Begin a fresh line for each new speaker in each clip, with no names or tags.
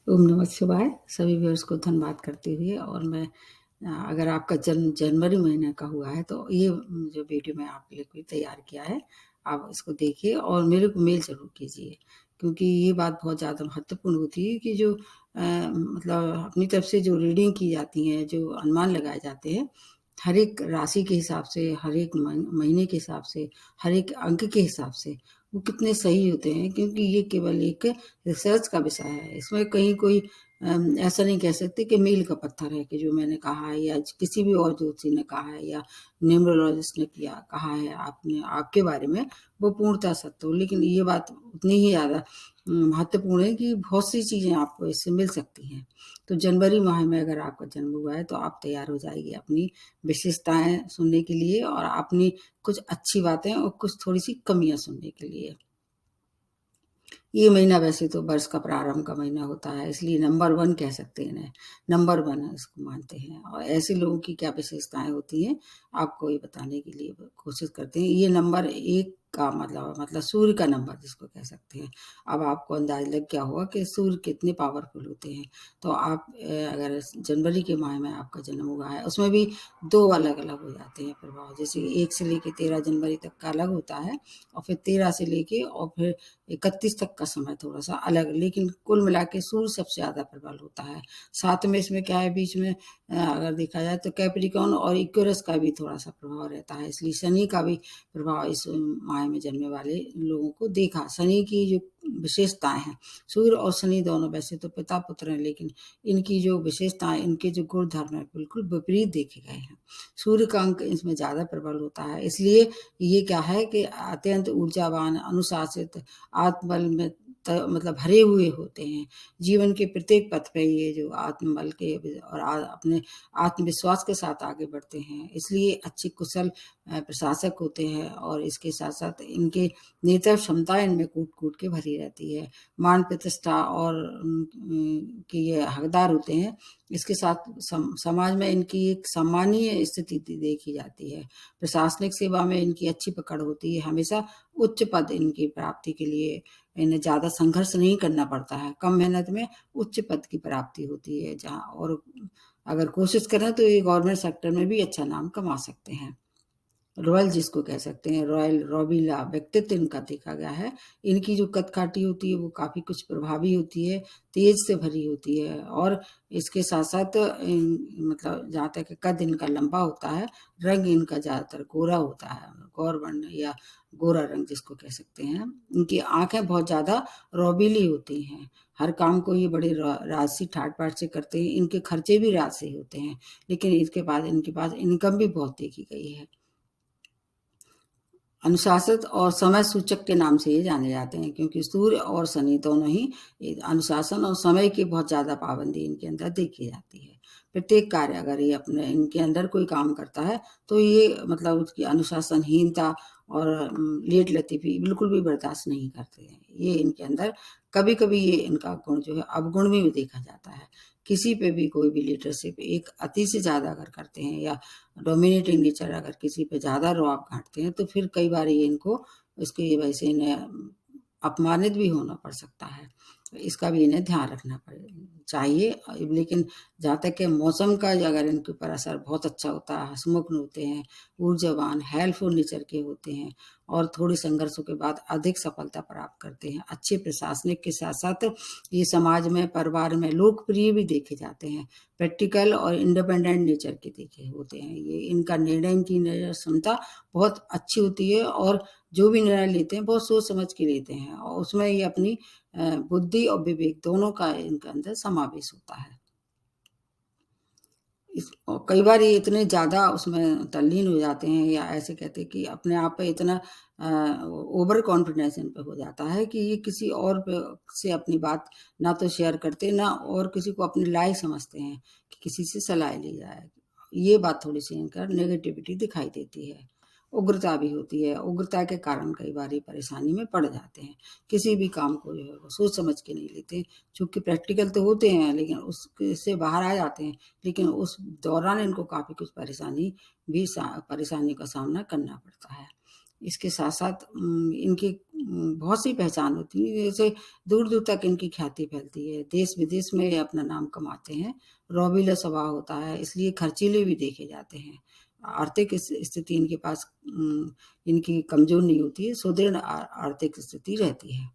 ओम नमः शिवाय। सभी व्यूअर्स को धन्यवाद करते हुए और मैं अगर आपका जन्म जनवरी महीने का हुआ है तो ये जो वीडियो मैं आपके लिए तैयार किया है, आप इसको देखिए और मेरे को मेल ज़रूर कीजिए, क्योंकि ये बात बहुत ज़्यादा महत्वपूर्ण होती है कि जो मतलब अपनी तरफ से जो रीडिंग की जाती हैं, जो अनुमान लगाए जाते हैं, हर एक राशि के हिसाब से, हर एक महीने के हिसाब से, हर एक अंक के हिसाब से, वो कितने सही होते हैं, क्योंकि ये केवल एक रिसर्च का विषय है। इसमें कहीं कोई ऐसा नहीं कह सकते कि मील का पत्थर है कि जो मैंने कहा है या किसी भी और ज्योतिषी ने कहा है या न्यूमरोलॉजिस्ट ने कहा है आपने आपके बारे में, वो पूर्णतः सत्य हो। लेकिन ये बात उतनी ही ज़्यादा महत्वपूर्ण है कि बहुत सी चीज़ें आपको इससे मिल सकती हैं। तो जनवरी माह में अगर आपका जन्म हुआ है तो आप तैयार हो जाइए अपनी विशेषताएँ सुनने के लिए और अपनी कुछ अच्छी बातें और कुछ थोड़ी-सी कमियाँ सुनने के लिए। ये महीना वैसे तो वर्ष का प्रारंभ का महीना होता है, इसलिए नंबर 1 कह सकते हैं इन्हें, नंबर 1 इसको मानते हैं और ऐसे लोगों की क्या विशेषताएँ होती हैं, आपको ये बताने के लिए कोशिश करते हैं। ये नंबर 1 का मतलब सूर्य का नंबर जिसको कह सकते हैं। अब आपको अंदाज़ा लग गया होगा कि सूर्य कितने पावरफुल होते हैं। तो आप अगर जनवरी के माह में आपका जन्म हुआ है, उसमें भी 2 अलग-अलग हो जाते हैं प्रभाव। जैसे 1 से लेके 13 जनवरी तक का अलग होता है और फिर 13 से लेके और फिर 31 तक का समय थोड़ा-सा अलग, लेकिन कुल मिला के सूर्य सबसे ज़्यादा प्रबल होता है। साथ में इसमें क्या है बीच में अगर देखा जाए तो कैप्रिकॉर्न और इक्वेरस का भी थोड़ा-सा प्रभाव रहता है, इसलिए शनि का भी प्रभाव इस माह में जन्मने वाले लोगों को देखा। शनि की जो विशेषताएँ हैं, सूर्य और शनि दोनों वैसे तो पिता-पुत्र हैं, लेकिन इनकी जो विशेषताएँ, इनके जो गुण-धर्म हैं, बिल्कुल विपरीत देखे गए हैं। सूर्य का अंक इसमें ज़्यादा प्रबल होता है, इसलिए ये क्या है कि अत्यंत ऊर्जावान, अनुशासित, आत्मबल में मतलब भरे हुए होते हैं। जीवन के प्रत्येक पथ पे ये जो आत्मबल के और अपने आत्मविश्वास के साथ आगे बढ़ते हैं। इसलिए अच्छे कुशल प्रशासक होते हैं और इसके साथ-साथ इनके नेतृत्व क्षमता इनमें कूट-कूट के भरी रहती है। मान प्रतिष्ठा और के ये हकदार होते हैं। इसके साथ समाज में इनकी एक सम्मानीय स्थिति देखी जाती है। प्रशासनिक सेवा में इनकी अच्छी पकड़ होती है। हमेशा उच्च पद इनकी प्राप्ति के लिए इन्हें ज़्यादा संघर्ष नहीं करना पड़ता है। कम मेहनत में उच्च पद की प्राप्ति होती है, जहाँ और अगर कोशिश करें तो ये गवर्नमेंट सेक्टर में भी अच्छा नाम कमा सकते हैं। रॉयल जिसको कह सकते हैं, रॉयल रॉबीला व्यक्तित्व इनका देखा गया है। इनकी जो कद-काठी होती है वो काफ़ी कुछ प्रभावी होती है, तेज से भरी होती है और इसके साथ-साथ मतलब जहाँ तक कद इनका लंबा होता है, रंग इनका ज़्यादातर गोरा होता है, गौर वर्ण या गोरा रंग जिसको कह सकते हैं। इनकी आँखें बहुत ज़्यादा रौबीली होती हैं, हर काम को ये बड़े राजसी ठाट-बाट से करते हैं, इनके खर्चे भी राज से होते हैं, लेकिन इसके बाद इनके पास इनकम भी बहुत देखी गई है। अनुशासित और समय सूचक के नाम से ये जाने जाते हैं, क्योंकि सूर्य और शनि दोनों ही अनुशासन और समय की बहुत ज़्यादा पाबंदी इनके अंदर देखी जाती है। प्रत्येक कार्य अगर ये अपने इनके अंदर कोई काम करता है तो ये मतलब उसकी अनुशासनहीनता और लेट-लतीफ़ी बिल्कुल भी बर्दाश्त नहीं करते हैं। ये इनके अंदर कभी-कभी ये इनका गुण जो है अवगुण में भी देखा जाता है। किसी पे भी कोई भी लीडरशिप एक अति से ज़्यादा अगर करते हैं या डोमिनेटिंग नेचर अगर किसी पे ज़्यादा रौब घाटते हैं तो फिर कई बार ये इनको इसकी वजह से इन्हें अपमानित भी होना पड़ सकता है। इसका भी इन्हें ध्यान रखना चाहिए। लेकिन जहाँ तक कि मौसम का अगर इनके ऊपर असर बहुत अच्छा होता है, हँसमुख होते हैं, ऊर्जावान, हेल्पफुल नेचर के होते हैं और थोड़े संघर्षों के बाद अधिक सफलता प्राप्त करते हैं। अच्छे प्रशासनिक के साथ-साथ ये समाज में, परिवार में लोकप्रिय भी देखे जाते हैं। प्रैक्टिकल और इंडिपेंडेंट नेचर के देखे होते हैं। ये इनका निर्णय की क्षमता बहुत अच्छी होती है और जो भी निर्णय लेते हैं बहुत सोच समझ के लेते हैं और उसमें ये अपनी बुद्धि और विवेक दोनों का इनके अंदर समावेश होता है। और कई बार ये इतने ज़्यादा उसमें तल्लीन हो जाते हैं या ऐसे कहते हैं कि अपने आप पे इतना ओवर कॉन्फिडेंस इन पे हो जाता है कि ये किसी और पे से अपनी बात ना तो शेयर करते ना और किसी को अपने लायक समझते हैं कि किसी से सलाह ली जाए। ये बात थोड़ी-सी इनका नेगेटिविटी दिखाई देती है। उग्रता भी होती है, उग्रता के कारण कई बार ये परेशानी में पड़ जाते हैं। किसी भी काम को जो है वो सोच समझ के नहीं लेते, चूँकि प्रैक्टिकल तो होते हैं लेकिन उसके से बाहर आ जाते हैं। लेकिन उस दौरान इनको काफ़ी कुछ परेशानी का सामना करना पड़ता है। इसके साथ-साथ इनकी बहुत सी पहचान होती है, जैसे दूर-दूर तक इनकी ख्याति फैलती है, देश-विदेश में ये अपना नाम कमाते हैं। रौबीला स्वभाव होता है, इसलिए खर्चीले भी देखे जाते हैं। आर्थिक स्थिति इनके पास इनकी कमज़ोर नहीं होती है, सुदृढ़ आर्थिक स्थिति रहती है।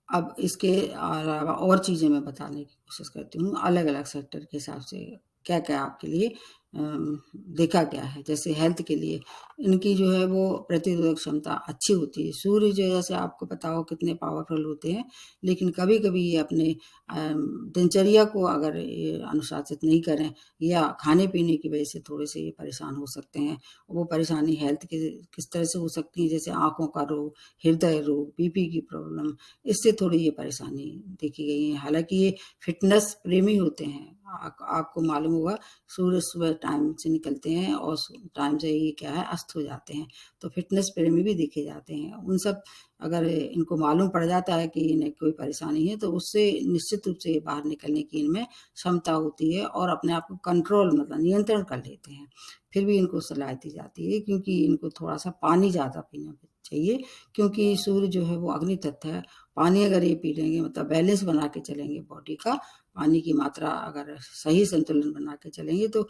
अब इसके अलावा और चीज़ें मैं बताने की कोशिश करती हूँ, अलग-अलग सेक्टर के हिसाब से क्या-क्या आपके लिए देखा गया है। जैसे हेल्थ के लिए इनकी जो है वो प्रतिरोधक क्षमता अच्छी होती है। सूर्य जो है जैसे आपको पता हो कितने पावरफुल होते हैं, लेकिन कभी-कभी ये अपने दिनचर्या को अगर ये अनुशासित नहीं करें या खाने-पीने की वजह से थोड़े-से ये परेशान हो सकते हैं। वो परेशानी हेल्थ के किस तरह से हो सकती है, जैसे आँखों का रोग, हृदय रोग, बीपी की प्रॉब्लम, इससे थोड़ी ये परेशानी देखी गई है। हालाँकि ये फ़िटनेस प्रेमी होते हैं। आपको मालूम होगा सूर्य सुबह टाइम से निकलते हैं और टाइम से ये क्या है अस्त हो जाते हैं। तो फ़िटनेस प्रेमी भी देखे जाते हैं। उन सब अगर इनको मालूम पड़ जाता है कि इन्हें कोई परेशानी है तो उससे निश्चित रूप से ये बाहर निकलने की इनमें क्षमता होती है और अपने आप को कंट्रोल मतलब नियंत्रण कर लेते हैं। फिर भी इनको सलाह दी जाती है क्योंकि इनको थोड़ा-सा पानी ज़्यादा पीना चाहिए, क्योंकि सूर्य जो है वो अग्नि तत्व है। पानी अगर ये पी लेंगे मतलब बैलेंस बना के चलेंगे बॉडी का, पानी की मात्रा अगर सही संतुलन बना के चलेंगे तो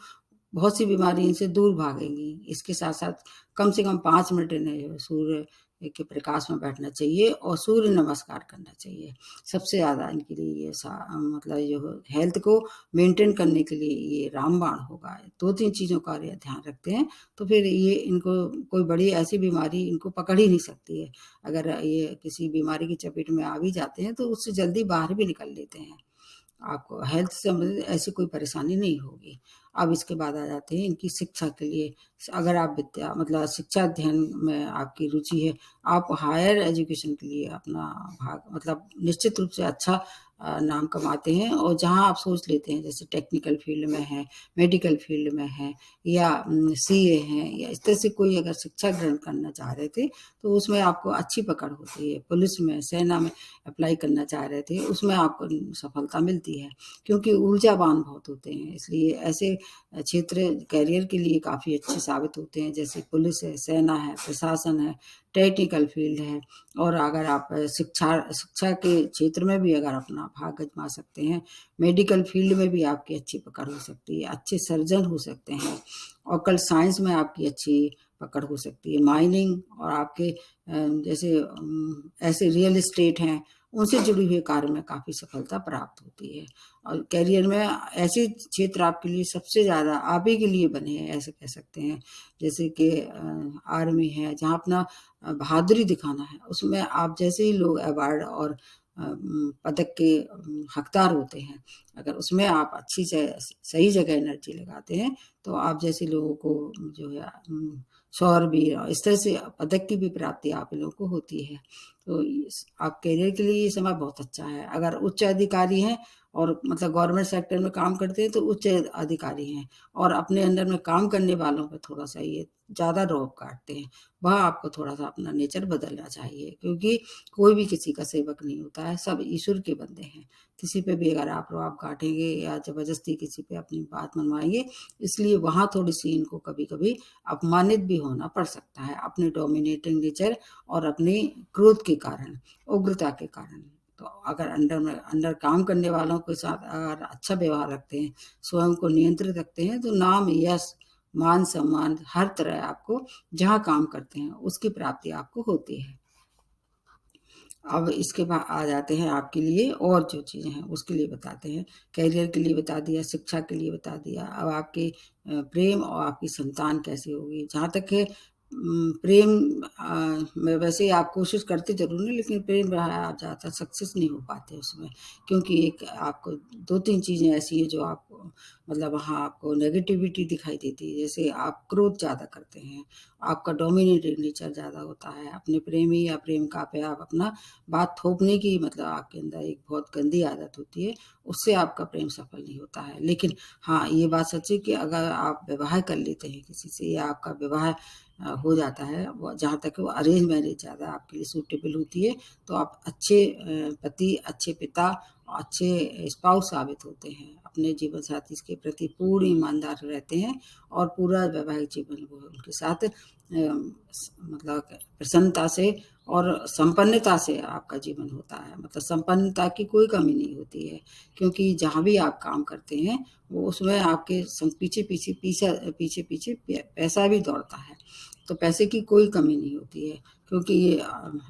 बहुत सी बीमारी इनसे दूर भागेंगी। इसके साथ-साथ कम से कम 5 मिनट इन्हें सूर्य के प्रकाश में बैठना चाहिए और सूर्य नमस्कार करना चाहिए। सबसे ज़्यादा इनके लिए ये मतलब जो हेल्थ को मेंटेन करने के लिए ये रामबाण होगा। 2-3 चीज़ों का ये ध्यान रखते हैं, तो फिर ये इनको कोई बड़ी ऐसी बीमारी इनको पकड़ ही नहीं सकती है। अगर ये किसी बीमारी की चपेट में आ भी जाते हैं, तो उससे जल्दी बाहर भी निकल लेते हैं। आपको हेल्थ से संबंधित ऐसी कोई परेशानी नहीं होगी। अब इसके बाद आ जाते हैं इनकी शिक्षा के लिए। अगर आप विद्या मतलब शिक्षा अध्ययन में आपकी रुचि है, आप हायर एजुकेशन के लिए अपना भाग मतलब निश्चित रूप से अच्छा नाम कमाते हैं और जहाँ आप सोच लेते हैं जैसे टेक्निकल फील्ड में है, मेडिकल फील्ड में है या सीए हैं या इस तरह से कोई अगर शिक्षा ग्रहण करना चाह रहे थे, तो उसमें आपको अच्छी पकड़ होती है। पुलिस में, सेना में अप्लाई करना चाह रहे थे, उसमें आपको सफलता मिलती है, क्योंकि ऊर्जावान बहुत होते हैं, इसलिए ऐसे क्षेत्र करियर के लिए काफ़ी अच्छे साबित होते हैं, जैसे पुलिस है, सेना है, प्रशासन है, टेक्निकल फील्ड है और अगर आप शिक्षा के क्षेत्र में भी अगर अपना भाग आज़मा सकते हैं, मेडिकल फील्ड में भी आपकी अच्छी पकड़ हो सकती है, अच्छे सर्जन हो सकते हैं, ऑकल्ट साइंस में आपकी अच्छी पकड़ हो सकती है, माइनिंग और आपके जैसे ऐसे रियल एस्टेट हैं, उनसे जुड़ी हुए कार्य में काफ़ी सफलता प्राप्त होती है और करियर में ऐसे क्षेत्र आपके लिए सबसे ज़्यादा आप ही के लिए बने हैं, ऐसे कह सकते हैं। जैसे कि आर्मी है, जहाँ अपना बहादुरी दिखाना है, उसमें आप जैसे ही लोग अवार्ड और पदक के हकदार होते हैं। अगर उसमें आप अच्छी से सही जगह एनर्जी लगाते हैं, तो आप जैसे लोगों को जो है शौर्यवीर और इस तरह से पदक की भी प्राप्ति आप लोगों को होती है। तो इस आप करियर के लिए ये समय बहुत अच्छा है। अगर उच्च अधिकारी हैं और मतलब गवर्नमेंट सेक्टर में काम करते हैं, तो उच्च अधिकारी हैं और अपने अंडर में काम करने वालों पे थोड़ा-सा ये ज़्यादा रौब काटते हैं। वहाँ आपको थोड़ा-सा अपना नेचर बदलना चाहिए, क्योंकि कोई भी किसी का सेवक नहीं होता है, सब ईश्वर के बंदे हैं। किसी पे भी अगर आप रौब काटेंगे या ज़बरदस्ती किसी पे अपनी बात मनवाएँगे, इसलिए वहाँ थोड़ी-सी इनको कभी-कभी अपमानित भी होना पड़ सकता है, अपने डोमिनेटिंग नेचर और अपने क्रोध के कारण, उग्रता के कारण। तो अगर अंडर काम करने वालों के साथ अगर अच्छा व्यवहार रखते हैं, स्वयं को नियंत्रित रखते हैं, तो नाम, यश, मान-सम्मान हर तरह आपको जहाँ काम करते हैं, उसकी प्राप्ति आपको होती है। अब इसके बाद आ जाते हैं आपके लिए और जो चीज़ें हैं उसके लिए बताते हैं। करियर के लिए बता दिया, शिक्षा के लिए बता दिया, अब आपके प्रेम और आपकी संतान कैसी होगी। जहाँ तक है प्रेम में वैसे ही आप कोशिश करते ज़रूर हैं, लेकिन प्रेम रहा है आप ज़्यादातर सक्सेस नहीं हो पाते उसमें, क्योंकि एक आपको 2-3 चीज़ें ऐसी हैं जो आपको मतलब वहाँ आपको नेगेटिविटी दिखाई देती है। जैसे आप क्रोध ज़्यादा करते हैं, आपका डोमिनेटिंग नेचर ज़्यादा होता है, अपने प्रेमी या प्रेमिका पे आप अपना बात थोपने की मतलब आपके अंदर एक बहुत गंदी आदत होती है, उससे आपका प्रेम सफल नहीं होता है। लेकिन हाँ, ये बात सच है कि अगर आप विवाह कर लेते हैं किसी से या आपका विवाह हो जाता है, वो जहाँ तक वो अरेंज मैरिज ज़्यादा आपके लिए सूटेबल होती है, तो आप अच्छे पति, अच्छे पिता, अच्छे स्पाउस साबित होते हैं, अपने जीवन साथी के प्रति पूर्ण ईमानदार रहते हैं और पूरा वैवाहिक जीवन वो उनके साथ मतलब प्रसन्नता से और संपन्नता से आपका जीवन होता है। मतलब संपन्नता की कोई कमी नहीं होती है, क्योंकि जहाँ भी आप काम करते हैं वो उसमें आपके पीछे पैसा भी दौड़ता है, तो पैसे की कोई कमी नहीं होती है, क्योंकि ये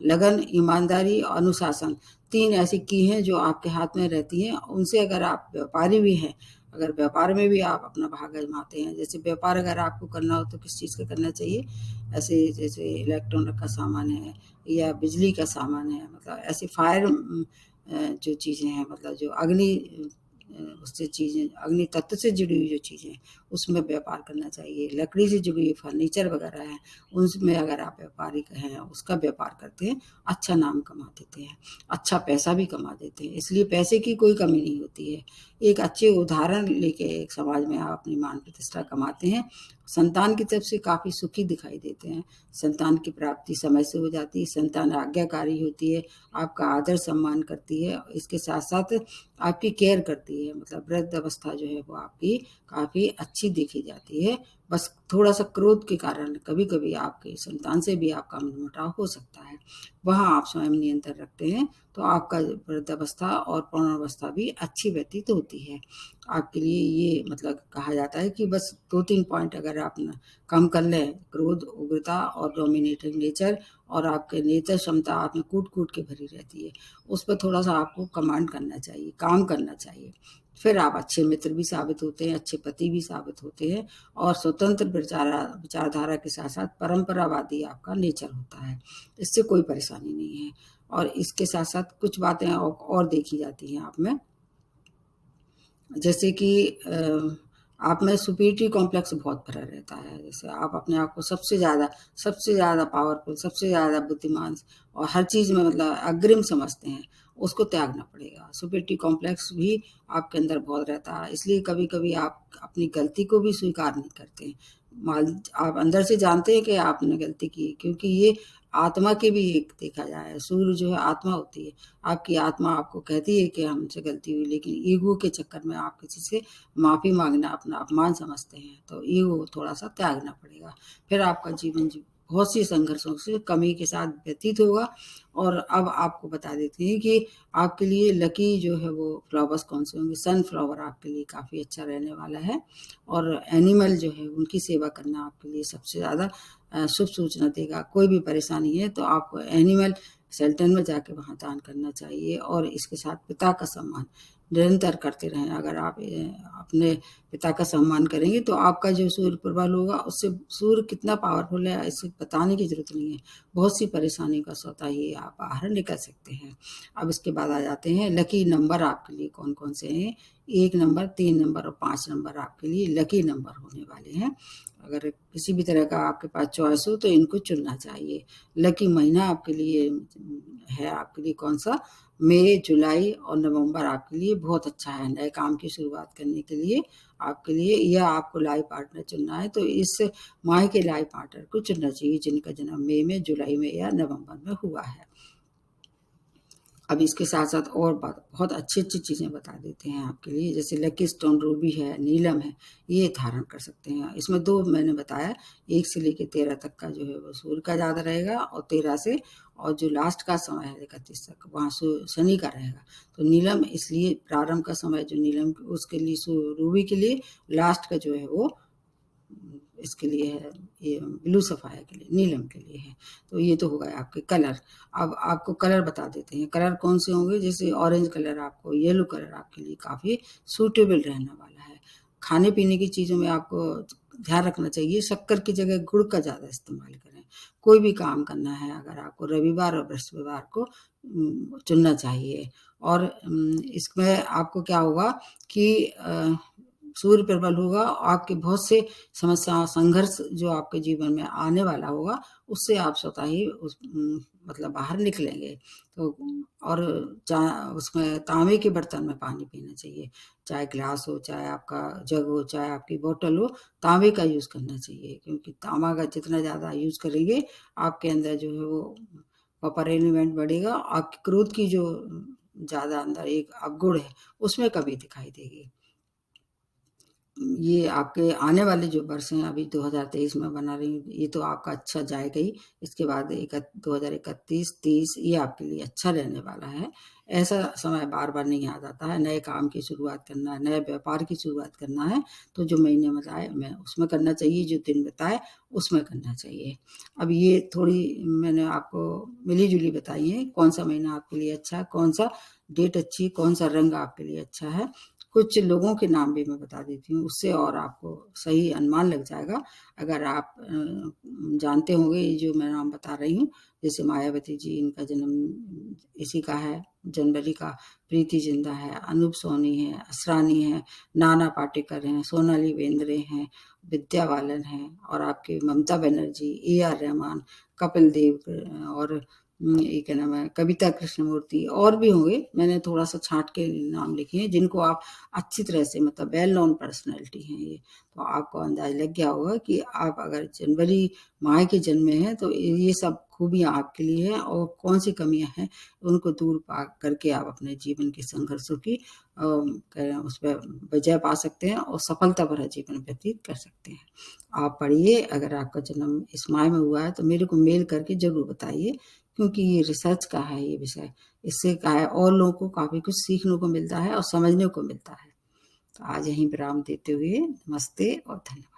लगन, ईमानदारी और अनुशासन 3 ऐसी की हैं जो आपके हाथ में रहती हैं। उनसे अगर आप व्यापारी भी हैं, अगर व्यापार में भी आप अपना भाग आजमाते हैं, जैसे व्यापार अगर आपको करना हो तो किस चीज़ का करना चाहिए, ऐसे जैसे इलेक्ट्रॉनिक का सामान है या बिजली का सामान है, मतलब ऐसे फायर जो चीज़ें हैं, मतलब जो अग्नि उससे चीज़ें, अग्नि तत्व से जुड़ी हुई जो चीज़ें हैं उसमें व्यापार करना चाहिए। लकड़ी से जुड़ी हुई फर्नीचर वगैरह है, उसमें अगर आप व्यापारी हैं, उसका व्यापार करते हैं, अच्छा नाम कमा देते हैं, अच्छा पैसा भी कमा देते हैं, इसलिए पैसे की कोई कमी नहीं होती है। एक अच्छे उदाहरण लेके एक समाज में आप अपनी मान प्रतिष्ठा कमाते हैं, संतान की तरफ से काफ़ी सुखी दिखाई देते हैं, संतान की प्राप्ति समय से हो जाती है, संतान आज्ञाकारी होती है, आपका आदर सम्मान करती है, इसके साथ साथ आपकी केयर करती है, मतलब वृद्ध अवस्था जो है वो आपकी काफ़ी अच्छी देखी जाती है। बस थोड़ा-सा क्रोध के कारण कभी-कभी आपके संतान से भी आपका मनमुटाव हो सकता है। वहाँ आप स्वयं नियंत्रण रखते हैं, तो आपका वृद्धावस्था और पौगंडावस्था भी अच्छी व्यतीत होती है। आपके लिए ये मतलब कहा जाता है कि बस 2-3 पॉइंट अगर आप न कम कर लें, क्रोध, उग्रता और डोमिनेटिंग नेचर, और आपके नेतृत्व क्षमता आप में कूट-कूट के भरी रहती है, उस पर थोड़ा-सा आपको कमांड करना चाहिए, काम करना चाहिए। फिर आप अच्छे मित्र भी साबित होते हैं, अच्छे पति भी साबित होते हैं और स्वतंत्र विचारधारा के साथ-साथ परंपरावादी आपका नेचर होता है। इससे कोई परेशानी नहीं है, और इसके साथ-साथ कुछ बातें और देखी जाती हैं आप में, जैसे कि आप में सुपीरियरिटी कॉम्प्लेक्स बहुत भरा रहता है। जैसे आप अपने आप को सबसे ज़्यादा पावरफुल, सबसे ज़्यादा बुद्धिमान और हर चीज़ में मतलब अग्रिम समझते हैं, उसको त्यागना पड़ेगा। सुपीरियरिटी कॉम्प्लेक्स भी आपके अंदर बहुत रहता है, इसलिए कभी-कभी आप अपनी गलती को भी स्वीकार नहीं करते। आप अंदर से जानते हैं कि आपने गलती की, क्योंकि ये आत्मा की भी एक देखा जाए, सूर्य जो है आत्मा होती है, आपकी आत्मा आपको कहती है कि हमसे गलती हुई, लेकिन ईगो के चक्कर में आप किसी से माफ़ी माँगना अपना अपमान समझते हैं, तो ईगो थोड़ा-सा त्यागना पड़ेगा। फिर आपका जीवन बहुत सी संघर्षों से कमी के साथ व्यतीत होगा। और अब आपको बता देती हैं कि आपके लिए लकी जो है वो फ्लावर्स कौन-से होंगे। सनफ्लावर आपके लिए काफ़ी अच्छा रहने वाला है, और एनिमल जो है उनकी सेवा करना आपके लिए सबसे ज़्यादा शुभ सूचना देगा। कोई भी परेशानी है तो आपको एनिमल शेल्टर में जाके वहाँ दान करना चाहिए, और इसके साथ पिता का सम्मान निरंतर करते रहें। अगर आप अपने पिता का सम्मान करेंगे तो आपका जो सूर्य प्रबल होगा, उससे सूर्य कितना पावरफुल है इसे बताने की ज़रूरत नहीं है। बहुत सी परेशानियों का स्वतः ही आप बाहर निकल सकते हैं। अब इसके बाद आ जाते हैं लकी नंबर आपके लिए कौन-कौन से हैं। 1 नंबर, 3 नंबर और 5 नंबर आपके लिए लकी नंबर होने वाले हैं। अगर किसी भी तरह का आपके पास चॉइस हो तो इनको चुनना चाहिए। लकी महीना आपके लिए है, आपके लिए कौन-सा, मई, जुलाई और नवंबर आपके लिए बहुत अच्छा है नए काम की शुरुआत करने के लिए। आपके लिए या आपको लाइफ पार्टनर चुनना है तो इस माह के लाइफ पार्टनर को चुनना चाहिए जिनका जन्म मई में, जुलाई में या नवंबर में हुआ है। अब इसके साथ-साथ और बहुत अच्छी-अच्छी चीज़ें बता देते हैं आपके लिए, जैसे लकी स्टोन रूबी है, नीलम है, ये धारण कर सकते हैं। इसमें 2 मैंने बताया, 1 से लेके 13 तक का जो है वो सूर्य का ज़्यादा रहेगा, और 13 से और जो लास्ट का समय है 31 तक वहाँ शनि का रहेगा। तो नीलम इसलिए प्रारंभ का समय जो नीलम उसके लिए रूबी के लिए, लास्ट का जो है वो इसके लिए है, ये ब्लू सफ़ायर के लिए, नीलम के लिए है। तो ये तो हो गए आपके कलर। अब आपको कलर बता देते हैं, कलर कौन से होंगे, जैसे ऑरेंज कलर आपको, येलो कलर आपके लिए काफ़ी सूटेबल रहने वाला है। खाने-पीने की चीज़ों में आपको ध्यान रखना चाहिए, शक्कर की जगह गुड़ का ज़्यादा इस्तेमाल करें। कोई भी काम करना है अगर आपको रविवार और बृहस्पतिवार को चुनना चाहिए। और इसमें आपको क्या होगा कि सूर्य प्रबल होगा, आपके बहुत से समस्या संघर्ष जो आपके जीवन में आने वाला होगा, उससे आप स्वतः ही मतलब बाहर निकलेंगे। तो और चा उसमें तांबे के बर्तन में पानी पीना चाहिए, चाहे ग्लास हो, चाहे आपका जग हो, चाहे आपकी बॉटल हो, तांबे का यूज़ करना चाहिए, क्योंकि तांबा का जितना ज़्यादा यूज़ करेंगे, आपके अंदर जो है वो कॉपर एलिमेंट बढ़ेगा, आपकी क्रोध की जो ज़्यादा अंदर एक अवगुण है, उसमें कमी दिखाई देगी। ये आपके आने वाले जो वर्ष हैं, अभी 2023 में बना रही हूँ, ये तो आपका अच्छा जाएगा ही। इसके बाद 2031-30 ये आपके लिए अच्छा रहने वाला है। ऐसा समय बार-बार नहीं आ जाता है। नए काम की शुरुआत करना है, नए व्यापार की शुरुआत करना है, तो जो महीने बताए मैं उसमें करना चाहिए, जो दिन बताए उसमें करना चाहिए। अब ये थोड़ी मैंने आपको मिली-जुली बताई है, कौन-सा महीना आपके लिए अच्छा है, कौन-सा डेट अच्छी, कौन-सा रंग आपके लिए अच्छा है। कुछ लोगों के नाम भी मैं बता देती हूँ, उससे और आपको सही अनुमान लग जाएगा। अगर आप जानते होंगे ये जो मैं नाम बता रही हूँ, जैसे मायावती जी, इनका जन्म इसी का है, जनवरी का। प्रीति जिंटा है, अनूप सोनी है, असरानी है, नाना पाटेकर हैं, सोनाली बेंद्रे हैं, विद्या बालन हैं, और आपके ममता बनर्जी, AR रहमान, कपिल देव, और ये क्या नाम है, कविता कृष्णमूर्ति, और भी होंगे। मैंने थोड़ा सा छांट के नाम लिखे हैं, जिनको आप अच्छी तरह से, मतलब वेल नोन पर्सनैलिटी हैं ये, तो आपको अंदाज लग गया होगा कि आप अगर जनवरी माह के जन्मे हैं तो ये सब खूबियाँ आपके लिए हैं, और कौन सी कमियां हैं उनको दूर पा करके आप अपने जीवन के संघर्षों की उस पर विजय पा सकते हैं और सफलता भरा जीवन व्यतीत कर सकते हैं। आप पढ़िए, अगर आपका जन्म इस माह में हुआ है तो मेरे को मेल करके जरूर बताइए, क्योंकि ये रिसर्च का है ये विषय। इससे क्या है, और लोगों को काफ़ी कुछ सीखने को मिलता है और समझने को मिलता है। तो आज यहीं विराम देते हुए नमस्ते और धन्यवाद।